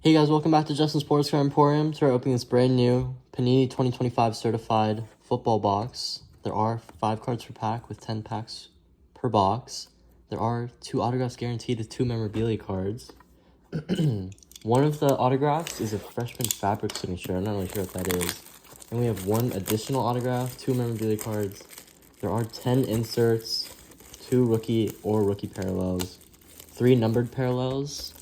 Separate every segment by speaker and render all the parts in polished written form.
Speaker 1: Hey guys, welcome back to Justin Sports Card Emporium. So we're opening this brand new Panini 2025 certified football box. There are 5 cards per pack with 10 packs per box. There are 2 autographs guaranteed with 2 memorabilia cards. One of the autographs is a freshman fabric signature. I'm not really sure what that is. And we have 1 additional autograph, 2 memorabilia cards. There are 10 inserts, 2 rookie or rookie parallels, 3 numbered parallels.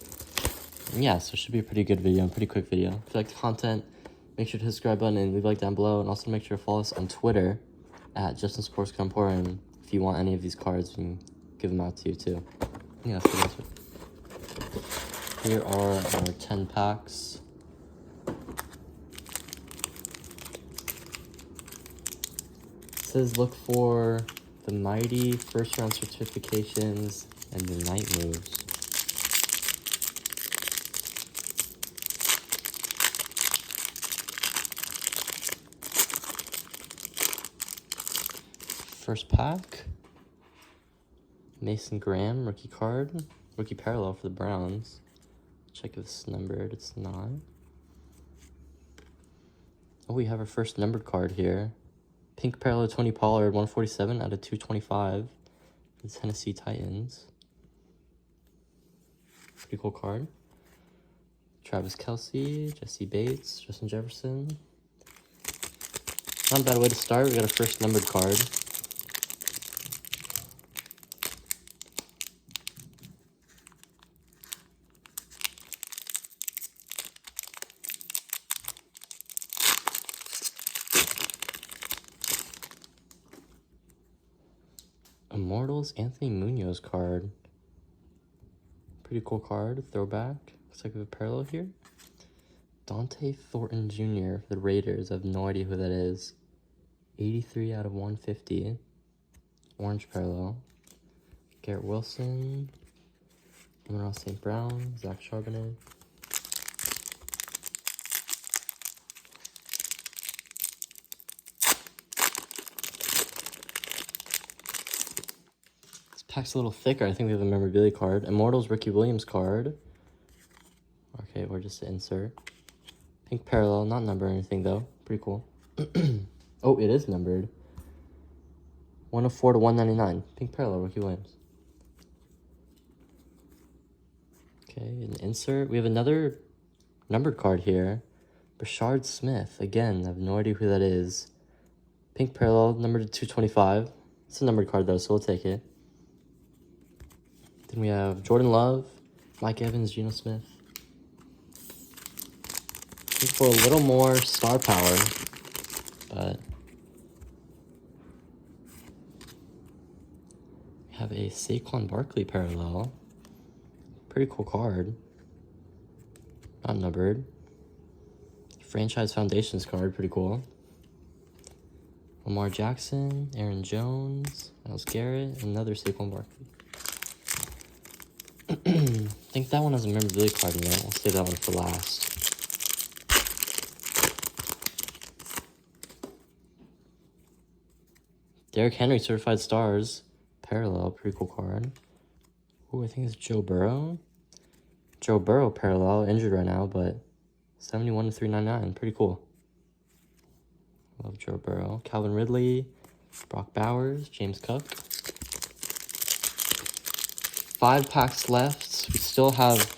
Speaker 1: And yeah, so it should be a pretty good video, pretty quick video. If you like the content, make sure to hit the subscribe button and leave a like down below. And also make sure to follow us on Twitter at Justin Sports Card Emporium. If you want any of these cards, we can give them out to you too. Yeah, let's get into it. Here are our 10 packs. It says look for the mighty first round certifications and the night moves. First pack, Mason Graham, rookie card, rookie parallel for the Browns. Check if it's numbered, it's not. Oh, we have our first numbered card here. Pink parallel Tony Pollard, 147 out of 225 for the Tennessee Titans. Pretty cool card. Travis Kelce, Jesse Bates, Justin Jefferson. Not a bad way to start. We got our first numbered card. Immortals Anthony Munoz card. Pretty cool card, throwback. Looks like we have a parallel here. Dante Thornton Jr. for the Raiders. I have no idea who that is. 83 out of 150. Orange parallel. Garrett Wilson. Amon-Ra St. Brown. Zach Charbonnet. Pack's a little thicker. I think we have a memorabilia card. Immortals Ricky Williams card. Okay, or just an insert. Pink parallel, not numbered or anything though. Pretty cool. Oh, it is numbered. 104 to 199. Pink parallel, Ricky Williams. Okay, an insert. We have another numbered card here. Brashard Smith. Again, I have no idea who that is. Pink parallel, numbered to 225. It's a numbered card though, so we'll take it. Then we have Jordan Love, Mike Evans, Geno Smith. Looking for a little more star power, but we have a Saquon Barkley parallel. Pretty cool card. Not numbered. Franchise Foundations card, pretty cool. Lamar Jackson, Aaron Jones, Myles Garrett, another Saquon Barkley. I think that one has a memorabilia card in it. I'll save that one for last. Derrick Henry, Certified Stars. Parallel, pretty cool card. Ooh, I think it's Joe Burrow. Joe Burrow parallel, injured right now, but 71 to 399. Pretty cool. Love Joe Burrow. Calvin Ridley, Brock Bowers, James Cook. 5 packs left. We still have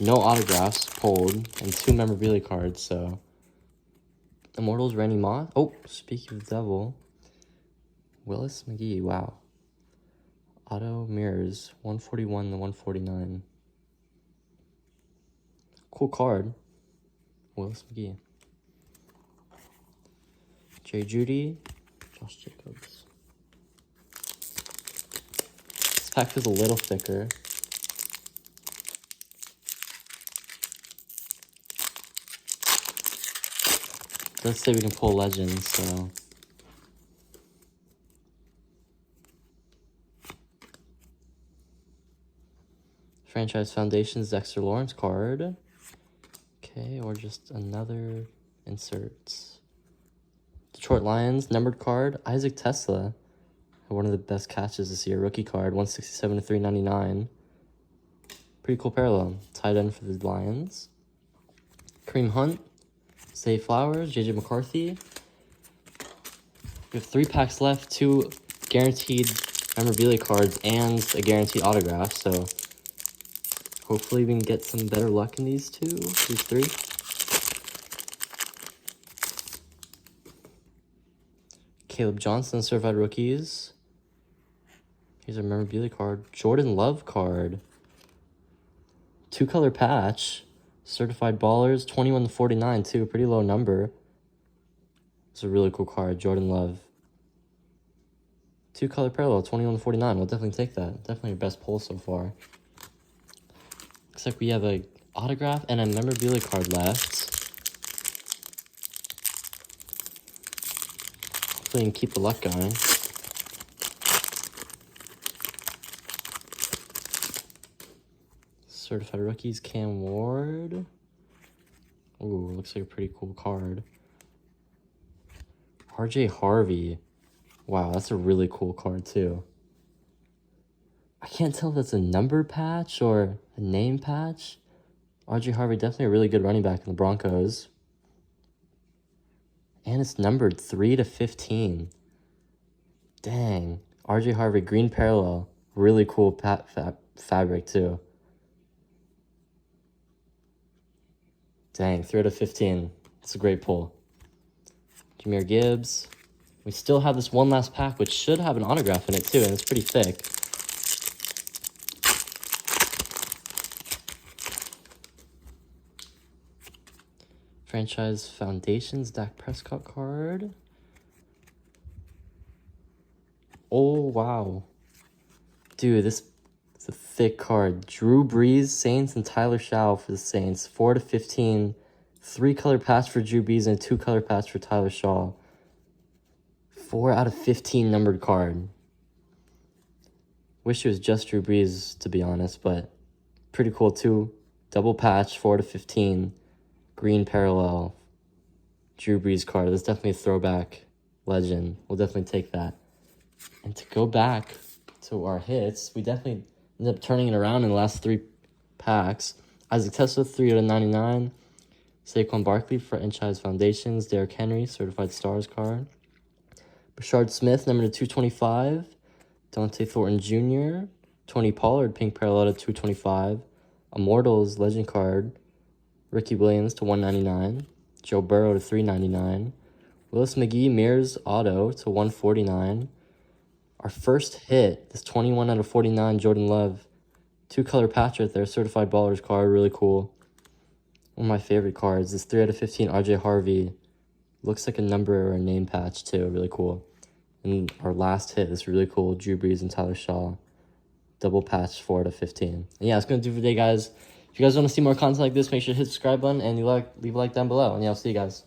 Speaker 1: no autographs pulled and 2 memorabilia cards, so. Immortals, Randy Moss. Oh, speaking of the devil. Willis McGee, wow. Auto Mirrors, 141 to 149. Cool card. Willis McGee. Jay Judy, Josh Jacobs. This pack is a little thicker. Let's say we can pull legends, so. Franchise Foundations, Dexter Lawrence card. Okay, or just another insert. Detroit Lions, numbered card. Isaac Tesla, one of the best catches this year. Rookie card, 167 to 399. Pretty cool parallel. Tight end for the Lions. Kareem Hunt, Zay Flowers, JJ McCarthy. We have 3 packs left, 2 guaranteed memorabilia cards and a guaranteed autograph. So hopefully we can get some better luck in these 3. Caleb Johnson, certified rookies. Here's a memorabilia card. Jordan Love card. 2-color patch. Certified ballers, 21/49 too. Pretty low number. It's a really cool card, Jordan Love. 2-color parallel, 21/49. We'll definitely take that. Definitely your best pull so far. Looks like we have a autograph and a memorabilia card left. Hopefully we can keep the luck going. Certified rookies, Cam Ward. Ooh, looks like a pretty cool card. RJ Harvey. Wow, that's a really cool card too. I can't tell if that's a number patch or a name patch. RJ Harvey, definitely a really good running back in the Broncos. And it's numbered 3/15. Dang. RJ Harvey, green parallel. Really cool fabric too. Dang, 3/15. It's a great pull. Jahmyr Gibbs. We still have this one last pack, which should have an autograph in it too, and it's pretty thick. Franchise Foundations, Dak Prescott card. Oh, wow. Dude, this is a thick card. Drew Brees, Saints, and Tyler Shaw for the Saints. 4/15. 3-color patch for Drew Brees and a 2-color patch for Tyler Shaw. 4/15 numbered card. Wish it was just Drew Brees, to be honest, but pretty cool too. Double patch, 4/15. Green parallel. Drew Brees card. That's definitely a throwback legend. We'll definitely take that. And to go back to our hits, we definitely ended up turning it around in the last 3 packs. Isaac Tesla, 3/99. Saquon Barkley, Franchise Foundations. Derrick Henry, Certified Stars card. Rashard Smith, number 225. Dante Thornton Jr. Tony Pollard, pink parallel to 225. Immortals, legend card. Ricky Williams to 199. Joe Burrow to 399. Willis McGee, Mirrors auto to 149. Our first hit, this 21/49 Jordan Love. 2-color patch right there, certified ballers card, really cool. One of my favorite cards, this 3/15 RJ Harvey. Looks like a number or a name patch too, really cool. And our last hit, this really cool Drew Brees and Tyler Shaw. Double patch 4/15. And yeah, that's going to do for today, guys. If you guys want to see more content like this, make sure to hit the subscribe button and leave a like down below. And yeah, I'll see you guys.